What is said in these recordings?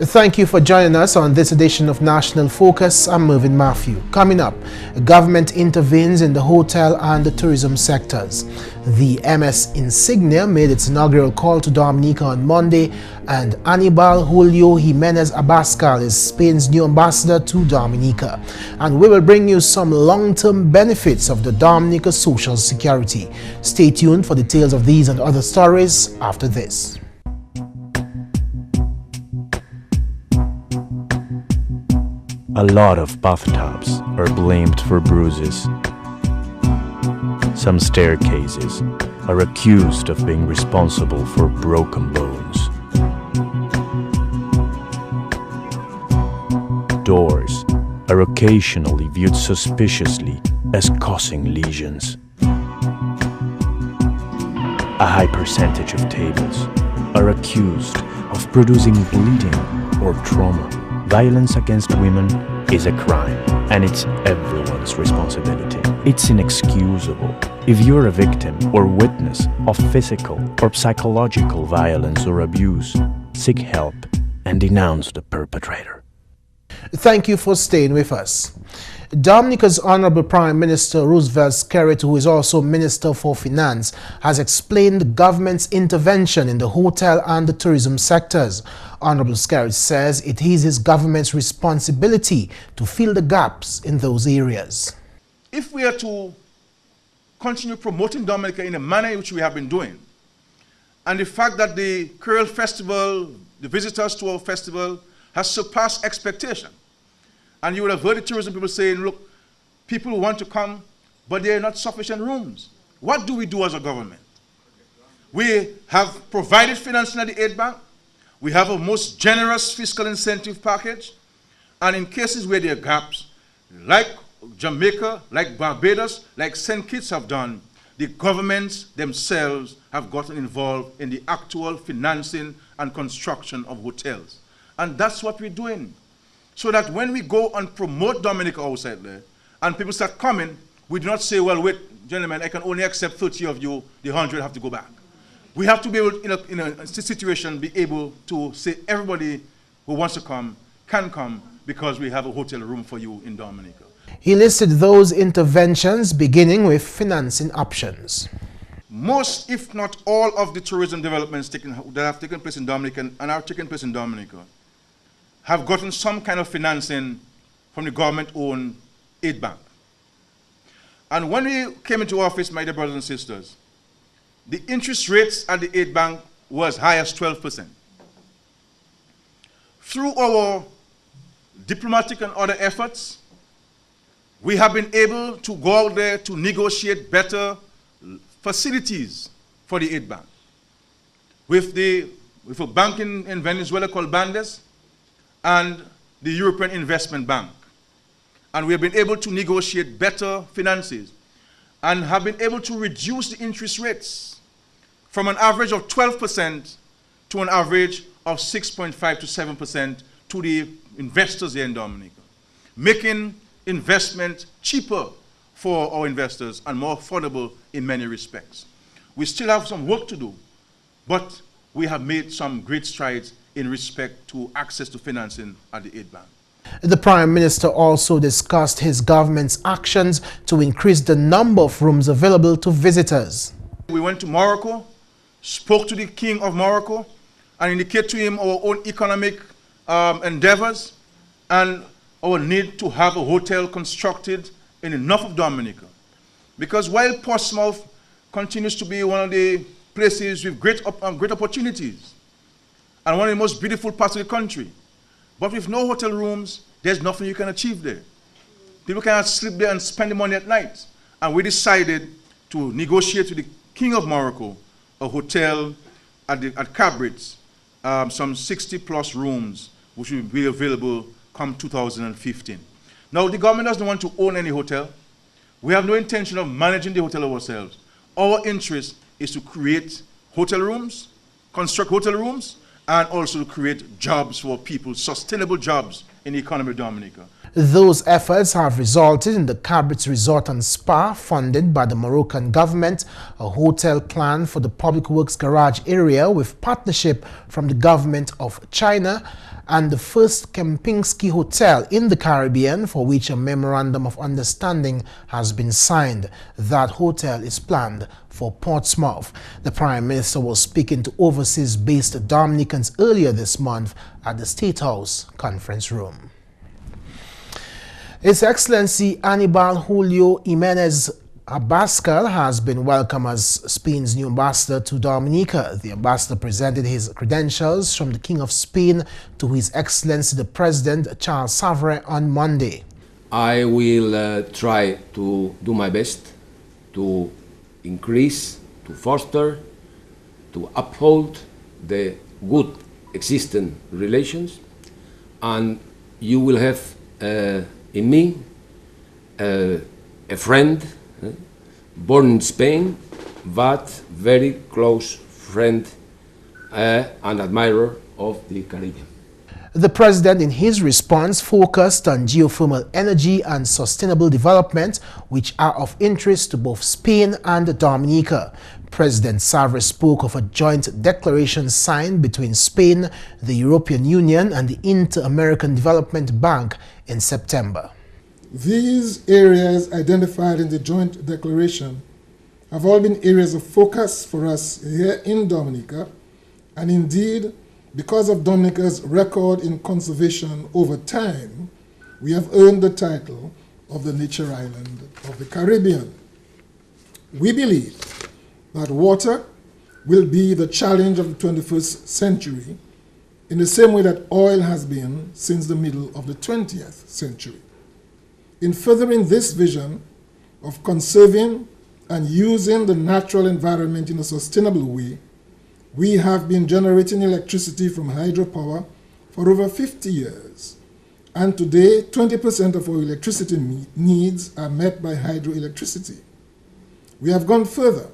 Thank you for joining us on this edition of National Focus. I'm Mervin Matthew. Coming up, government intervenes in the hotel and the tourism sectors. The MS Insignia made its inaugural call to Dominica on Monday, and Anibal Julio Jimenez Abascal is Spain's new ambassador to Dominica. And we will bring you some long-term benefits of the Dominica Social Security. Stay tuned for details of these and other stories after this. A lot of bathtubs are blamed for bruises. Some staircases are accused of being responsible for broken bones. Doors are occasionally viewed suspiciously as causing lesions. A high percentage of tables are accused of producing bleeding or trauma. Violence against women is a crime, and it's everyone's responsibility. It's inexcusable. If you're a victim or witness of physical or psychological violence or abuse, seek help and denounce the perpetrator. Thank you for staying with us. Dominica's Honorable Prime Minister Roosevelt Skerrit, who is also Minister for Finance, has explained the government's intervention in the hotel and the tourism sectors. Honorable Skerrit says it is his government's responsibility to fill the gaps in those areas. If we are to continue promoting Dominica in a manner which we have been doing, and the fact that the Curl Festival, the visitors to our festival, has surpassed expectation, and you would have heard the tourism people saying, look, people want to come, but there are not sufficient rooms. What do we do as a government? We have provided financing at the aid bank. We have a most generous fiscal incentive package. And in cases where there are gaps, like Jamaica, like Barbados, like St. Kitts have done, the governments themselves have gotten involved in the actual financing and construction of hotels. And that's what we're doing. So that when we go and promote Dominica outside there, and people start coming, we do not say, well, wait, gentlemen, I can only accept 30 of you, the 100 have to go back. We have to be able, in a situation, be able to say everybody who wants to come can come because we have a hotel room for you in Dominica. He listed those interventions, beginning with financing options. Most, if not all, of the tourism developments that have taken place in Dominica and are taking place in Dominica have gotten some kind of financing from the government-owned aid bank. And when we came into office, my dear brothers and sisters, the interest rates at the aid bank were as high as 12%. Through our diplomatic and other efforts, we have been able to go out there to negotiate better facilities for the aid bank. With a bank in Venezuela called Bandes, and the European Investment Bank. And we have been able to negotiate better finances and have been able to reduce the interest rates from an average of 12% to an average of 6.5 to 7% to the investors here in Dominica, making investment cheaper for our investors and more affordable in many respects. We still have some work to do, but we have made some great strides in respect to access to financing at the aid bank. The Prime Minister also discussed his government's actions to increase the number of rooms available to visitors. We went to Morocco, spoke to the King of Morocco, and indicated to him our own economic endeavors and our need to have a hotel constructed in enough of Dominica. Because while Portsmouth continues to be one of the places with great opportunities, and one of the most beautiful parts of the country. But with no hotel rooms, there's nothing you can achieve there. People cannot sleep there and spend the money at night. And we decided to negotiate with the King of Morocco a hotel at Cabritz, some 60+ rooms, which will be available come 2015. Now, the government doesn't want to own any hotel. We have no intention of managing the hotel ourselves. Our interest is to create hotel rooms, construct hotel rooms, and also to create jobs for people, sustainable jobs in the economy of Dominica. Those efforts have resulted in the Cabrit's Resort and Spa, funded by the Moroccan government, a hotel plan for the Public Works Garage area with partnership from the government of China, and the first Kempinski Hotel in the Caribbean, for which a memorandum of understanding has been signed. That hotel is planned for Portsmouth. The Prime Minister was speaking to overseas-based Dominicans earlier this month at the State House Conference Room. His Excellency Anibal Julio Jimenez Abascal has been welcomed as Spain's new ambassador to Dominica. The ambassador presented his credentials from the King of Spain to His Excellency the President Charles Savary on Monday. I will try to do my best to increase, to foster, to uphold the good existing relations, and you will have in me a friend, born in Spain, but very close friend and admirer of the Caribbean. The President, in his response, focused on geothermal energy and sustainable development, which are of interest to both Spain and Dominica. President Savary spoke of a joint declaration signed between Spain, the European Union, and the Inter-American Development Bank in September. These areas identified in the joint declaration have all been areas of focus for us here in Dominica, and indeed, because of Dominica's record in conservation over time, we have earned the title of the Nature Island of the Caribbean. We believe that water will be the challenge of the 21st century in the same way that oil has been since the middle of the 20th century. In furthering this vision of conserving and using the natural environment in a sustainable way, we have been generating electricity from hydropower for over 50 years. And today, 20% of our electricity needs are met by hydroelectricity. We have gone further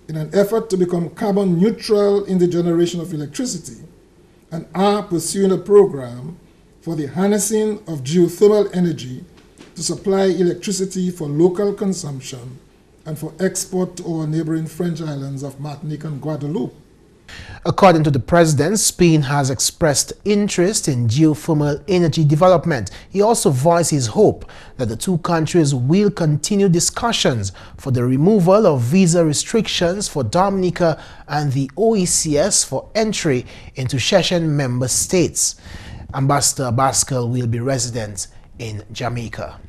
in an effort to become carbon neutral in the generation of electricity and are pursuing a program for the harnessing of geothermal energy to supply electricity for local consumption and for export to our neighboring French islands of Martinique and Guadeloupe. According to the President, Spain has expressed interest in geothermal energy development. He also voiced his hope that the two countries will continue discussions for the removal of visa restrictions for Dominica and the OECS for entry into Session member states. Ambassador Abascal will be resident in Jamaica.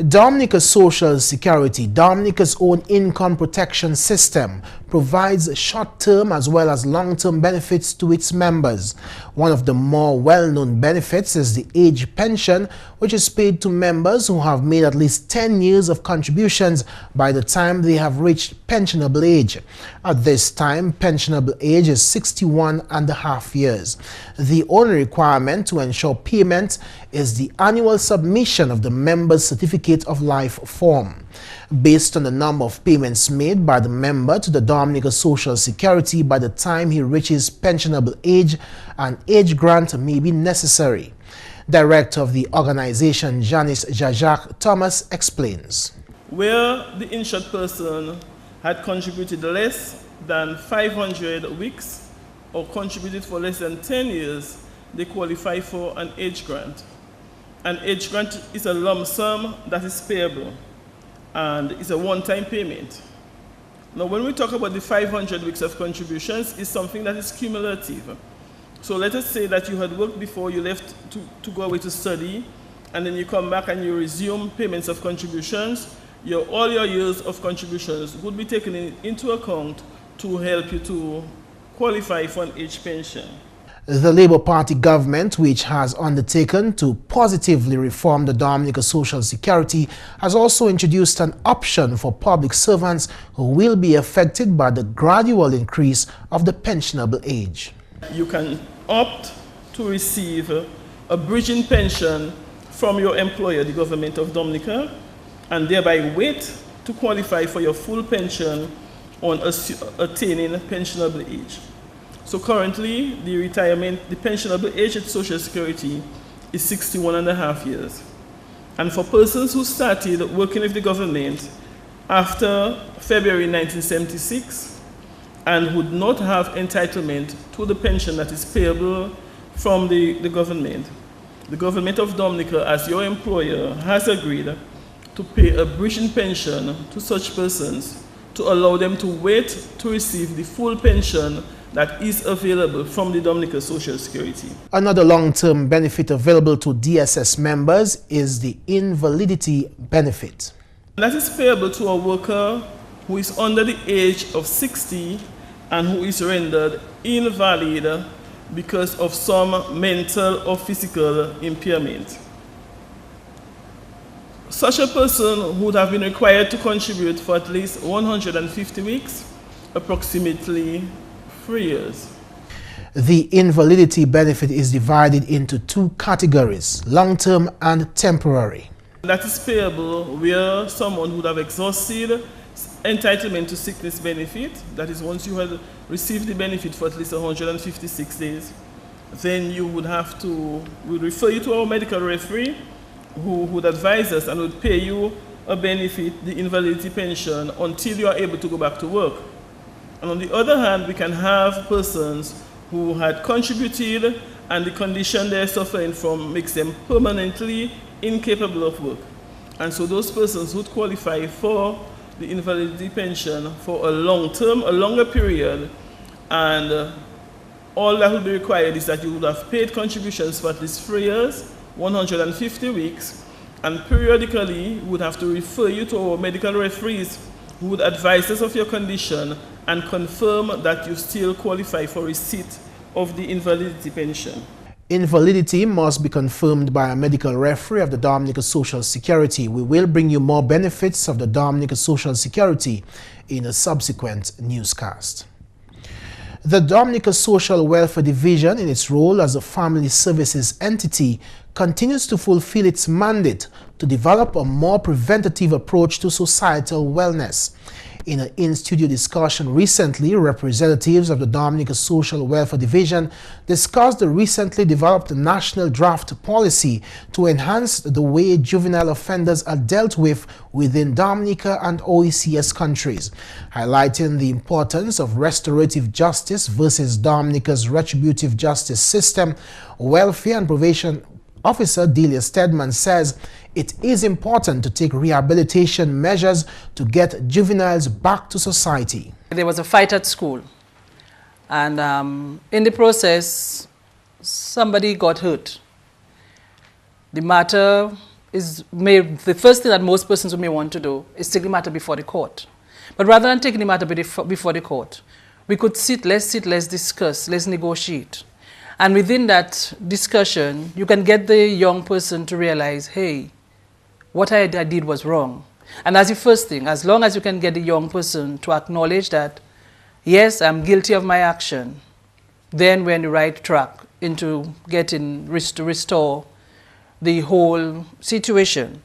Dominica Social Security, Dominica's own income protection system, provides short-term as well as long-term benefits to its members. One of the more well-known benefits is the age pension, which is paid to members who have made at least 10 years of contributions by the time they have reached pensionable age. At this time, pensionable age is 61.5 years. The only requirement to ensure payment is the annual submission of the member's certificate of life form. Based on the number of payments made by the member to the Dominica Social Security by the time he reaches pensionable age, an age grant may be necessary. Director of the organization, Janice Jajak Thomas, explains. Where the insured person had contributed less than 500 weeks or contributed for less than 10 years, they qualify for an age grant. An age grant is a lump sum that is payable, and it's a one-time payment. Now, when we talk about the 500 weeks of contributions, it's something that is cumulative. So let us say that you had worked before you left to go away to study, and then you come back and you resume payments of contributions. All your years of contributions would be taken into account to help you to qualify for an age pension. The Labour Party government, which has undertaken to positively reform the Dominica Social Security, has also introduced an option for public servants who will be affected by the gradual increase of the pensionable age. You can opt to receive a bridging pension from your employer, the government of Dominica, and thereby wait to qualify for your full pension on attaining pensionable age. So currently, the pensionable age at Social Security is 61.5 years. And for persons who started working with the government after February 1976 and would not have entitlement to the pension that is payable from the government of Dominica, as your employer, has agreed to pay a bridging pension to such persons to allow them to wait to receive the full pension that is available from the Dominica Social Security. Another long-term benefit available to DSS members is the invalidity benefit. That is payable to a worker who is under the age of 60 and who is rendered invalid because of some mental or physical impairment. Such a person would have been required to contribute for at least 150 weeks, approximately 3 years. The invalidity benefit is divided into two categories, long-term and temporary. That is payable where someone would have exhausted entitlement to sickness benefit, that is once you had received the benefit for at least 156 days, then you would have to, we'll refer you to our medical referee who would advise us and would pay you a benefit, the invalidity pension, until you are able to go back to work. And on the other hand, we can have persons who had contributed and the condition they're suffering from makes them permanently incapable of work. And so those persons would qualify for the invalidity pension for a long term, a longer period, and all that would be required is that you would have paid contributions for at least 3 years, 150 weeks, and periodically would have to refer you to our medical referees who would advise us of your condition and confirm that you still qualify for receipt of the invalidity pension. Invalidity must be confirmed by a medical referee of the Dominica Social Security. We will bring you more benefits of the Dominica Social Security in a subsequent newscast. The Dominica Social Welfare Division, in its role as a family services entity, continues to fulfill its mandate to develop a more preventative approach to societal wellness. In an in-studio discussion recently, representatives of the Dominica Social Welfare Division discussed the recently developed national draft policy to enhance the way juvenile offenders are dealt with within Dominica and OECS countries, highlighting the importance of restorative justice versus Dominica's retributive justice system. Welfare and Probation Officer Delia Stedman says it is important to take rehabilitation measures to get juveniles back to society. There was a fight at school, and in the process, somebody got hurt. The matter is the first thing that most persons may want to do is take the matter before the court. But rather than taking the matter before the court, we could let's discuss, let's negotiate. And within that discussion, you can get the young person to realize, hey, what I did was wrong. And that's the first thing. As long as you can get the young person to acknowledge that, yes, I'm guilty of my action, then we're on the right track into getting to restore the whole situation.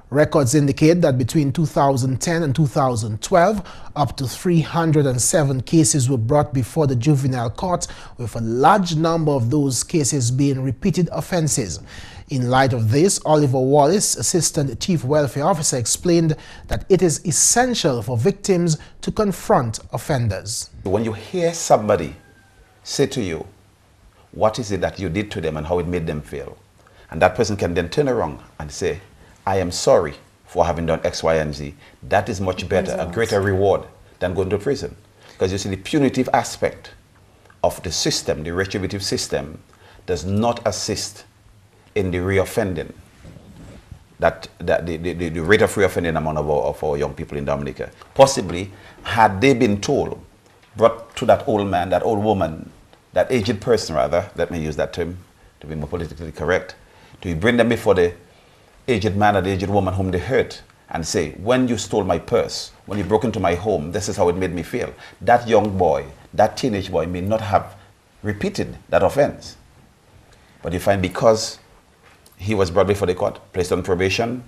Records indicate that between 2010 and 2012, up to 307 cases were brought before the juvenile court, with a large number of those cases being repeated offenses. In light of this, Oliver Wallace, Assistant Chief Welfare Officer, explained that it is essential for victims to confront offenders. When you hear somebody say to you, what is it that you did to them and how it made them feel, and that person can then turn around and say, I am sorry for having done X, Y, and Z. That is much better, a greater reward than going to prison. Because you see, the punitive aspect of the system, the retributive system, does not assist in the reoffending, the rate of reoffending among of our young people in Dominica. Possibly, had they been told, brought to that old man, that old woman, that aged person rather, let me use that term to be more politically correct, to bring them before the aged man or the aged woman whom they hurt and say, when you stole my purse, when you broke into my home, this is how it made me feel. That young boy, that teenage boy may not have repeated that offense. But you find because he was brought before the court, placed on probation,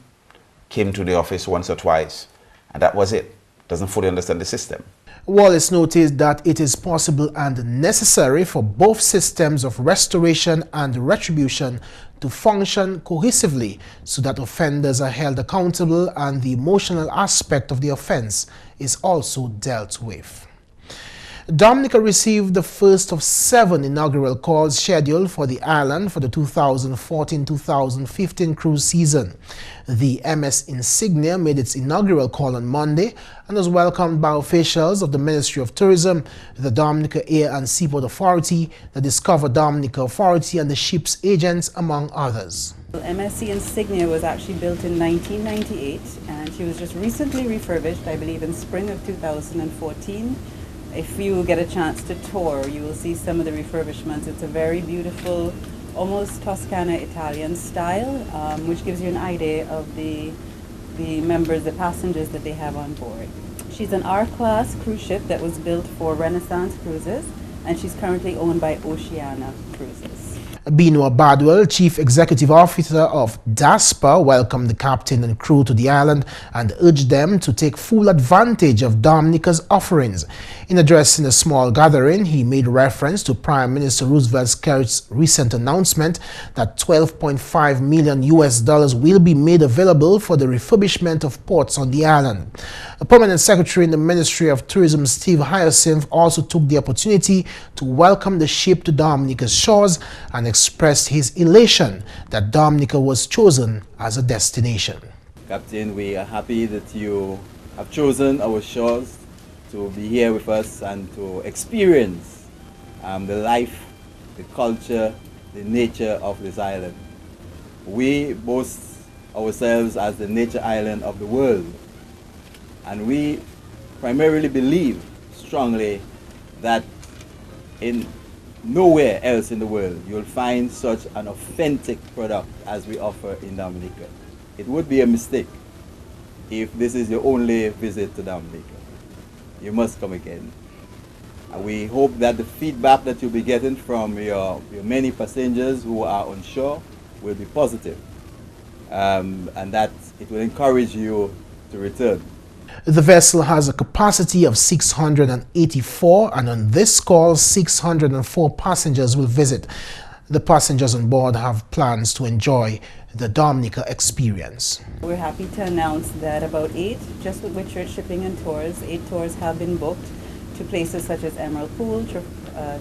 came to the office once or twice, and that was it. Doesn't fully understand the system. Wallace noted that it is possible and necessary for both systems of restoration and retribution to function cohesively so that offenders are held accountable and the emotional aspect of the offense is also dealt with. Dominica received the first of 7 inaugural calls scheduled for the island for the 2014-2015 cruise season. The MS Insignia made its inaugural call on Monday and was welcomed by officials of the Ministry of Tourism, the Dominica Air and Seaport Authority, the Discover Dominica Authority, and the ship's agents, among others. MS Insignia was actually built in 1998 and she was just recently refurbished, I believe in spring of 2014. If you get a chance to tour, you will see some of the refurbishments. It's a very beautiful, almost Toscana Italian style, which gives you an idea of the members, the passengers that they have on board. She's an R-class cruise ship that was built for Renaissance Cruises, and she's currently owned by Oceana Cruises. Benoit Badwell, Chief Executive Officer of DASPA, welcomed the captain and crew to the island and urged them to take full advantage of Dominica's offerings. In addressing a small gathering, he made reference to Prime Minister Roosevelt Skerritt's recent announcement that $12.5 million will be made available for the refurbishment of ports on the island. A permanent secretary in the Ministry of Tourism, Steve Hyacinth, also took the opportunity to welcome the ship to Dominica's shores and expressed his elation that Dominica was chosen as a destination. Captain, we are happy that you have chosen our shores to be here with us and to experience the life, the culture, the nature of this island. We boast ourselves as the nature island of the world, and we primarily believe strongly that in nowhere else in the world you'll find such an authentic product as we offer in Dominica. It would be a mistake if this is your only visit to Dominica. You must come again. And we hope that the feedback that you'll be getting from your many passengers who are on shore will be positive, and that it will encourage you to return. The vessel has a capacity of 684, and on this call, 604 passengers will visit. The passengers on board have plans to enjoy the Dominica experience. We're happy to announce that about 8, just with Richard Shipping and Tours, 8 tours have been booked to places such as Emerald Pool,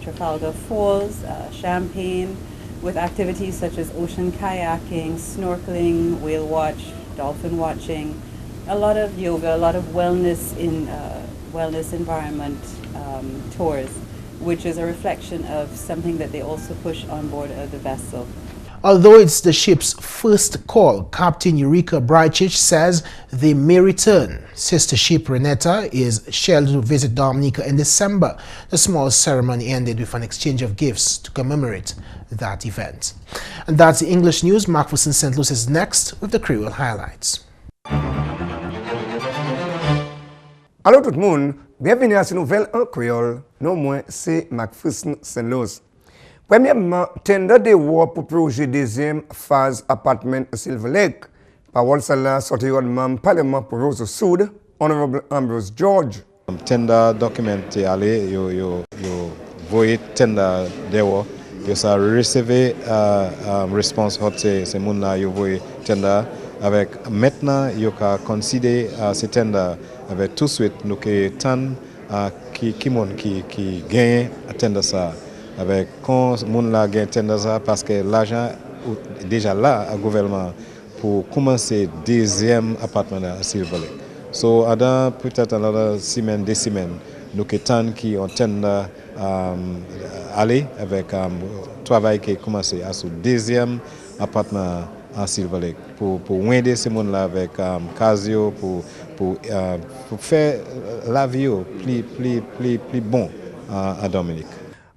Trafalgar Falls, Champagne, with activities such as ocean kayaking, snorkeling, whale watch, dolphin watching, a lot of yoga, a lot of wellness environment tours, which is a reflection of something that they also push on board of the vessel. Although it's the ship's first call, Captain Eureka Brychich says they may return. Sister ship Renetta is scheduled to visit Dominica in December. The small ceremony ended with an exchange of gifts to commemorate that event. And that's the English news. McPherson St. Luce is next with the Creole highlights. Allô tout le monde, bienvenue à ce nouvel en créole. Non moins, c'est McPherson St. Luce. Premièrement, tender de war pour projet deuxième phase appartement Silver Lake. Parole celle-là sortie au Parlement pour Rose Sud, Honorable Ambrose George. Tender document allé, yo voyez tender de war. Yo ça recevé response hot c'est moun là yo voyez tender avec maintenant yo ka considérer ce tender avec tout de suite nous que tant qui gagne tender ça avec quand moun la gagne tender ça parce que l'argent déjà là au gouvernement pour commencer deuxième appartement à Silver Lake. So dans peut-être another semaine, 2 semaines nous que tant qui ont tender aller avec travail qui commencer à ce deuxième appartement à Silver Lake pour aider ces monde là avec Casio pour faire la vie plus bon à Dominique.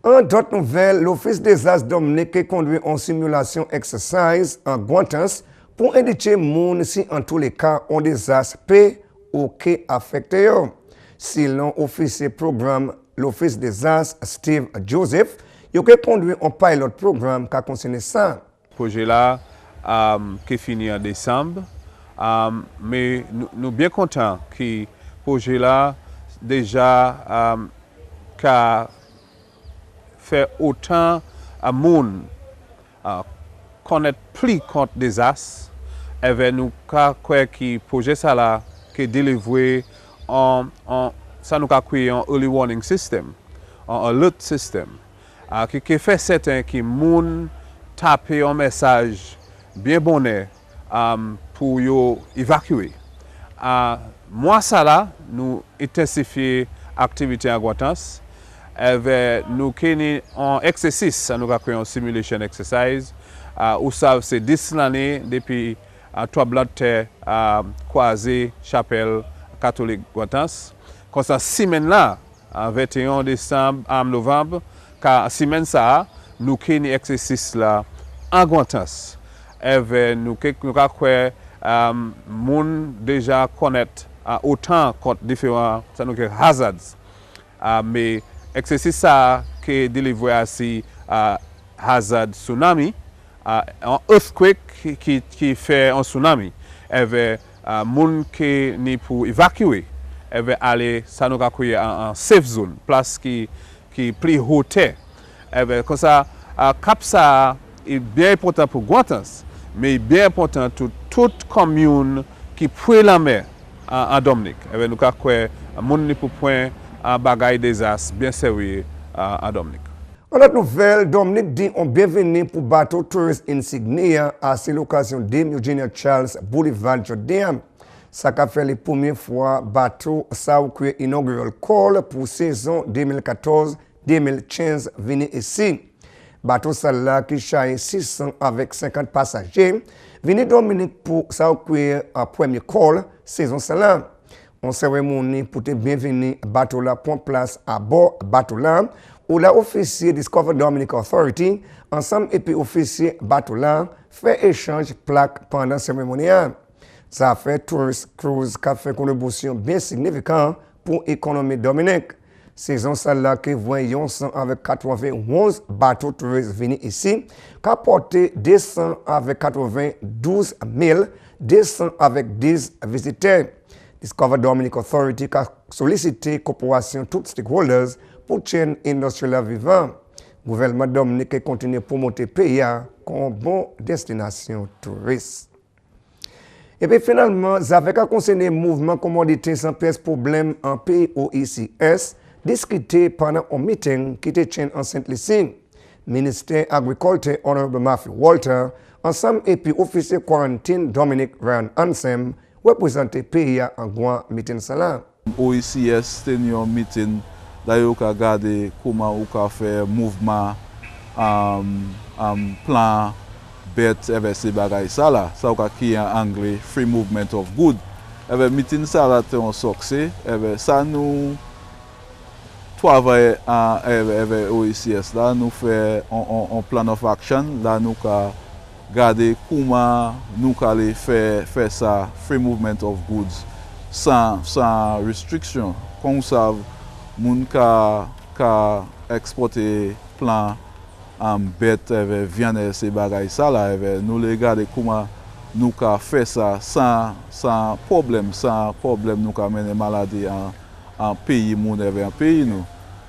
En d'autres nouvelles, l'Office des As Dominique conduit une simulation exercise en Guantans pour indiquer moun si en tous les cas on des aspects qui affectés. Selon officier programme l'Office des As Steve Joseph, il a conduit un pilot programme qui concerne ça. Le projet là qui finit en décembre, mais nous bien contents que le projet là déjà qu'a fait autant à monde connaître plus contre des as et nous quoi qui projet ça là qui délivré en ça nous a créé un early warning system, un alert system qui fait certain que monde taper un message bien bonnet pour yo évacuer. Moi ça là nous intensifier activité en Guantans. Nous avons un exercice, nous avons créé un simulation exercise, où ça c'est 10 l'année depuis 3 blocs terre croisé chapelle catholique Guantans. Comme ça, 6 semaines là, 21 décembre à novembre, car 6 semaines ça, nous avons un exercice là en Guantans. Nous avons créé moun déjà connaître autant contre différents hazards. Mais exercice ça qui est délivré assez hazard tsunami, un earthquake qui fait un tsunami, et moun qui n'est pour évacuer, et aller ça nous a créé en safe zone, place qui plus haute. Et comme ça, cap ça est bien important pour Guantans, mais bien important pour toute commune qui prend la mer en Dominique. Et nous avons créé moun pour point un bagage désastre bien sérieux à Dominique. En autre nouvelle, Dominique dit on bienvenue pour bateau touriste Insignia à l'occasion de Eugenia Charles Boulevard Jordan. Ça a fait la première fois bateau ça a créé inaugural call pour saison 2014-2015 venir ici. Bateau ça là qui charge 600 avec 50 passagers. Venez Dominique pour ça a créé un premier call saison ça là. On cérémonie pour te bienvenue bateau là prend place à bord bateau là où la officier Discover Dominica Authority ensemble et puis officier bateau là fait échange plaque pendant cérémonie. Ça fait tourist cruise qui a fait contribution bien significante pour l'économie Dominique. Saison celle-là que voyons avec 91 bateaux touristes venus ici, qui a porté 200 avec 92 000, 200 avec 10 visiteurs. Discover Dominica Authority a sollicité coopération toutes stakeholders pour chaîne industrielle vivant. Le gouvernement Dominique continue à promouvoir le pays comme une bonne destination touriste. Et puis finalement, avec un concerné mouvement commodité sans pièce problème en pays au ICS, discuté pendant un meeting qui était tenu en Saint-Lucie. Ministère agriculture Honorable Matthew Walter, ensemble et puis officier quarantine Dominic Ryan Ansem, représenté pays en grand meeting ça. OECS tenu un meeting d'ailleurs qu'a regardé comment on peut faire mouvement plan bet avec ces bagages ça là ça qui en anglais free movement of goods avec meeting ça là c'est un succès avec ça nous travailler avec OECS là nous fait un plan of action là nous qu'a garder comment nous allons faire ça, free movement of goods, sans restriction. Comme ça, nous allons exporter plein de bêtes, viande, ces bagages, ça là, nous regardons comment nous allons faire ça sans problème, nous allons mener maladie en pays, en pays nous.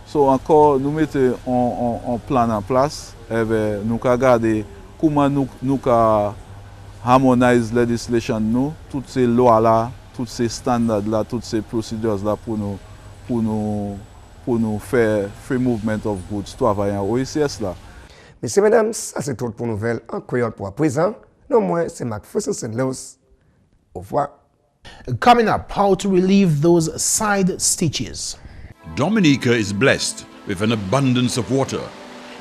So encore, nous mettons un plan en place, nous allons garder comment nous harmoniser la législation nous, toutes ces lois là, tous ces standards là, toutes ces procédures là pour nous faire free movement of goods, travailler en OECS là. Messieurs, mesdames, ça c'est tout pour nouvelles en créole pour à présent. Non moi c'est McPherson Luce. Au revoir. Coming up, how to relieve those side stitches. Dominica is blessed with an abundance of water.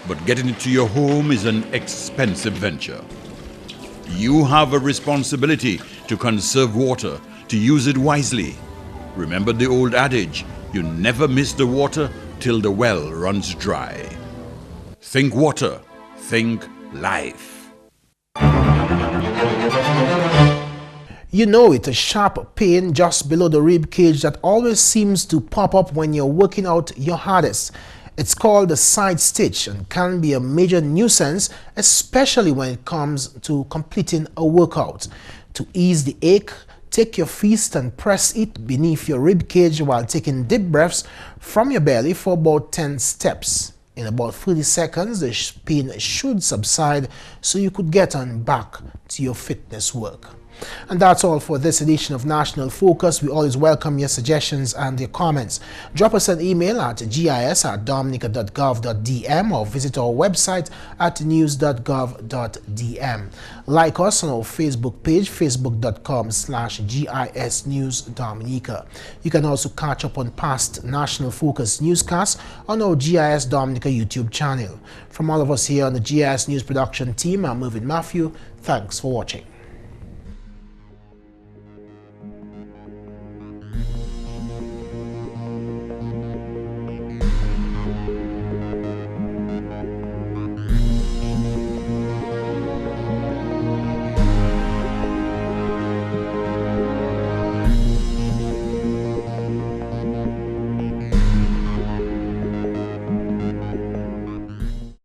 But getting it to your home is an expensive venture. You have a responsibility to conserve water, to use it wisely. Remember the old adage, you never miss the water till the well runs dry. Think water, think life. You know it, a sharp pain just below the rib cage that always seems to pop up when you're working out your hardest. It's called the side stitch and can be a major nuisance, especially when it comes to completing a workout. To ease the ache, Take your fist and press it beneath your rib cage while taking deep breaths from your belly for about 10 steps. In about 30 seconds, the pain should subside so you could get on back to your fitness work. And that's all for this edition of National Focus. We always welcome your suggestions and your comments. Drop us an email at gis@dominica.gov.dm or visit our website at news.gov.dm. Like us on our Facebook page, facebook.com/GIS News Dominica. You can also catch up on past National Focus newscasts on our GIS Dominica YouTube channel. From all of us here on the GIS News production team, I'm Mervin. Thanks for watching.